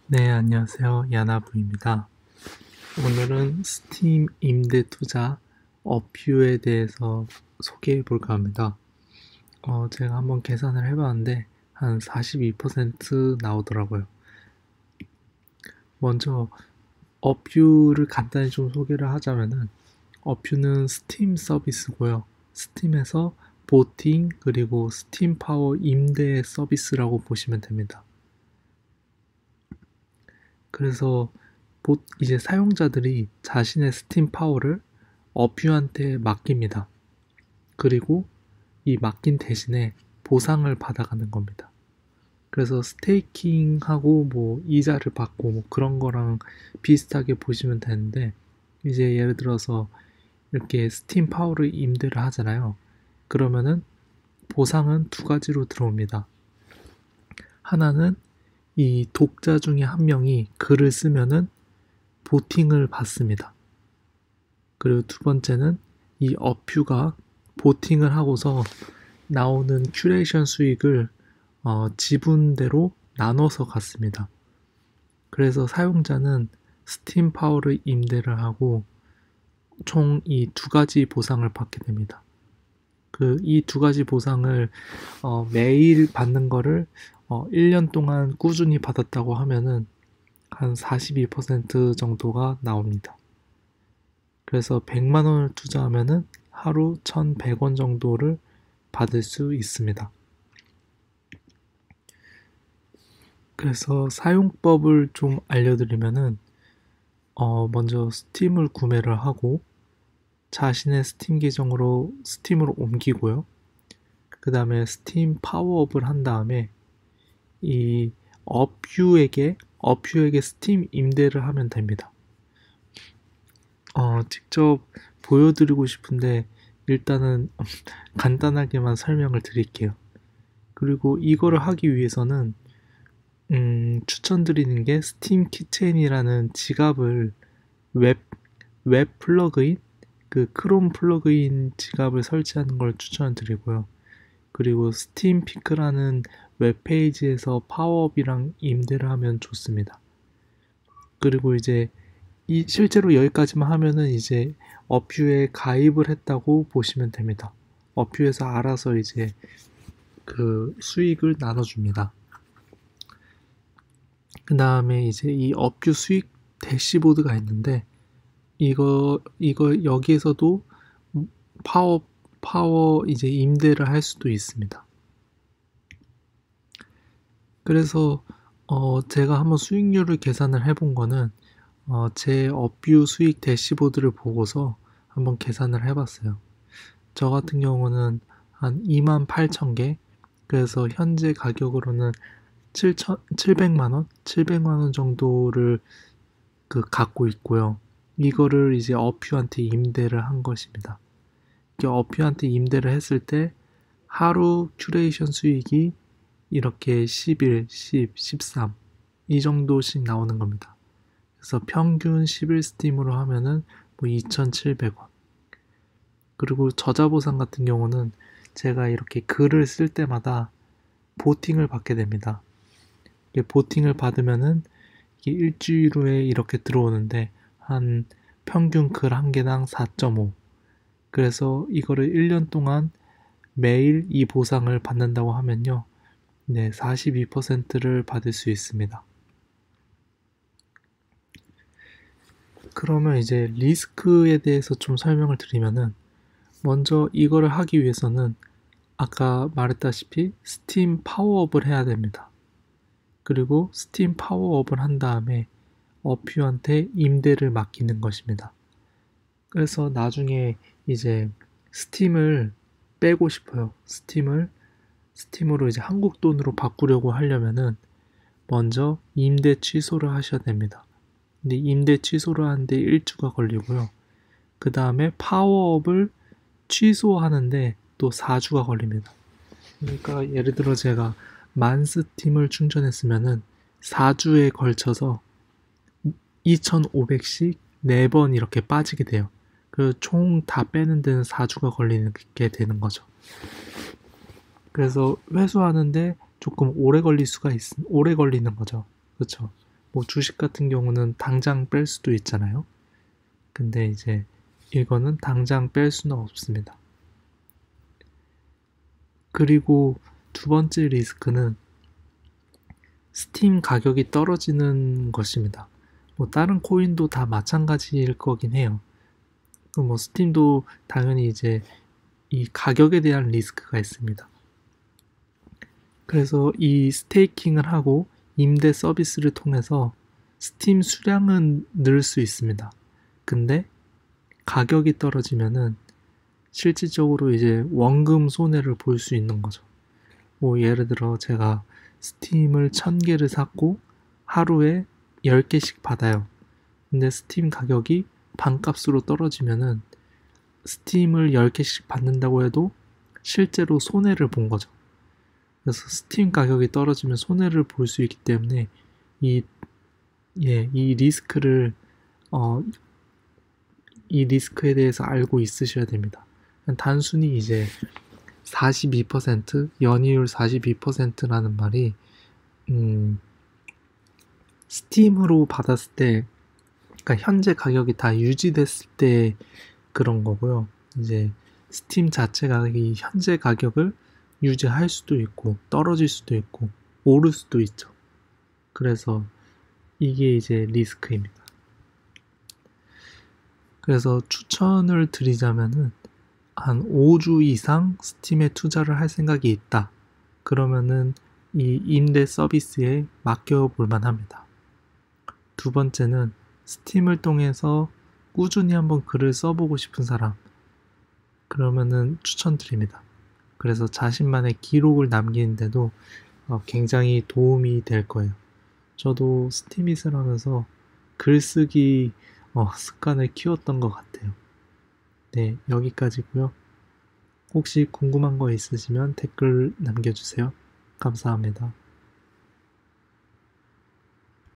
네, 안녕하세요. 야나부입니다. 오늘은 스팀 임대 투자 업뷰에 대해서 소개해 볼까 합니다. 제가 한번 계산을 해봤는데 한 42% 나오더라고요. 먼저 업뷰를 간단히 좀 소개를 하자면은 업뷰는 스팀 서비스고요. 스팀에서 보팅 그리고 스팀 파워 임대 서비스라고 보시면 됩니다. 그래서 이제 사용자들이 자신의 스팀 파워를 업뷰한테 맡깁니다. 그리고 이 맡긴 대신에 보상을 받아가는 겁니다. 그래서 스테이킹하고 뭐 이자를 받고 뭐 그런 거랑 비슷하게 보시면 되는데, 이제 예를 들어서 이렇게 스팀 파워를 임대를 하잖아요. 그러면은 보상은 두 가지로 들어옵니다. 하나는 이 독자 중에 한 명이 글을 쓰면은 보팅을 받습니다. 그리고 두 번째는 이 업뷰가 보팅을 하고서 나오는 큐레이션 수익을 지분대로 나눠서 갖습니다. 그래서 사용자는 스팀 파워를 임대를 하고 총 이 두 가지 보상을 받게 됩니다. 이 두 가지 보상을 매일 받는 거를 1년 동안 꾸준히 받았다고 하면은 한 42% 정도가 나옵니다. 그래서 100만 원을 투자하면은 하루 1,100원 정도를 받을 수 있습니다. 그래서 사용법을 좀 알려드리면은 먼저 스팀을 구매를 하고 자신의 스팀 계정으로 스팀으로 옮기고요. 그 다음에 스팀 파워업을 한 다음에 이 업뷰에게 스팀 임대를 하면 됩니다. 직접 보여드리고 싶은데 일단은 간단하게만 설명을 드릴게요. 그리고 이거를 하기 위해서는 추천드리는 게 스팀 키체인이라는 지갑을 웹 플러그인, 그 크롬 플러그인 지갑을 설치하는 걸 추천드리고요. 그리고 스팀 피크라는 웹페이지에서 파워업이랑 임대를 하면 좋습니다. 그리고 이제 실제로 여기까지만 하면은 이제 업뷰에 가입을 했다고 보시면 됩니다. 업뷰에서 알아서 이제 그 수익을 나눠줍니다. 그 다음에 이제 이 업뷰 수익 대시보드가 있는데 이거 여기에서도 파워 이제 임대를 할 수도 있습니다. 그래서 제가 한번 수익률을 계산을 해본 거는 제 업뷰 수익 대시보드를 보고서 한번 계산을 해봤어요. 저 같은 경우는 한 28,000개, 그래서 현재 가격으로는 700만 원 정도를 갖고 있고요. 이거를 이제 업뷰한테 임대를 한 것입니다. 업뷰한테 임대를 했을 때 하루 큐레이션 수익이 이렇게 11, 10, 13 이 정도씩 나오는 겁니다. 그래서 평균 11 스팀으로 하면은 뭐 2,700원. 그리고 저자보상 같은 경우는 제가 이렇게 글을 쓸 때마다 보팅을 받게 됩니다. 보팅을 받으면은 이게 일주일 후에 이렇게 들어오는데 한 평균 글 한 개당 4.5. 그래서 이거를 1년 동안 매일 이 보상을 받는다고 하면요. 네, 42%를 받을 수 있습니다. 그러면 이제 리스크에 대해서 좀 설명을 드리면은, 먼저 이거를 하기 위해서는 아까 말했다시피 스팀 파워업을 해야 됩니다. 그리고 스팀 파워업을 한 다음에 업뷰한테 임대를 맡기는 것입니다. 그래서 나중에 이제 스팀을 빼고 싶어요. 스팀으로 이제 한국 돈으로 바꾸려고 하려면은 먼저 임대 취소를 하셔야 됩니다. 근데 임대 취소를 하는데 1주가 걸리고요. 그 다음에 파워업을 취소하는데 또 4주가 걸립니다. 그러니까 예를 들어 제가 만스팀을 충전했으면은 4주에 걸쳐서 2,500씩 4번 이렇게 빠지게 돼요. 그 총 다 빼는 데는 4주가 걸리게 되는 거죠. 그래서 회수하는데 조금 오래 걸리는 거죠. 그렇죠? 뭐 주식 같은 경우는 당장 뺄 수도 있잖아요. 근데 이제 이거는 당장 뺄 수는 없습니다. 그리고 두 번째 리스크는 스팀 가격이 떨어지는 것입니다. 뭐 다른 코인도 다 마찬가지일 거긴 해요. 뭐 스팀도 당연히 이제 이 가격에 대한 리스크가 있습니다. 그래서 이 스테이킹을 하고 임대 서비스를 통해서 스팀 수량은 늘 수 있습니다. 근데 가격이 떨어지면은 실질적으로 이제 원금 손해를 볼 수 있는 거죠. 뭐 예를 들어 제가 스팀을 1000개를 샀고 하루에 10개씩 받아요. 근데 스팀 가격이 반값으로 떨어지면은 스팀을 10개씩 받는다고 해도 실제로 손해를 본 거죠. 그래서 스팀 가격이 떨어지면 손해를 볼 수 있기 때문에 이 리스크를 이 리스크에 대해서 알고 있으셔야 됩니다. 단순히 이제 42% 연이율 42%라는 말이 스팀으로 받았을 때, 그러니까 현재 가격이 다 유지됐을 때 그런 거고요. 이제 스팀 자체 가격이 현재 가격을 유지할 수도 있고 떨어질 수도 있고 오를 수도 있죠. 그래서 이게 이제 리스크입니다. 그래서 추천을 드리자면은 한 5주 이상 스팀에 투자를 할 생각이 있다. 그러면은 이 임대 서비스에 맡겨볼 만합니다. 두 번째는 스팀을 통해서 꾸준히 한번 글을 써보고 싶은 사람, 그러면은 추천드립니다. 그래서 자신만의 기록을 남기는데도 굉장히 도움이 될 거예요. 저도 스팀잇을 하면서 글쓰기 습관을 키웠던 것 같아요. 네, 여기까지고요. 혹시 궁금한 거 있으시면 댓글 남겨주세요. 감사합니다.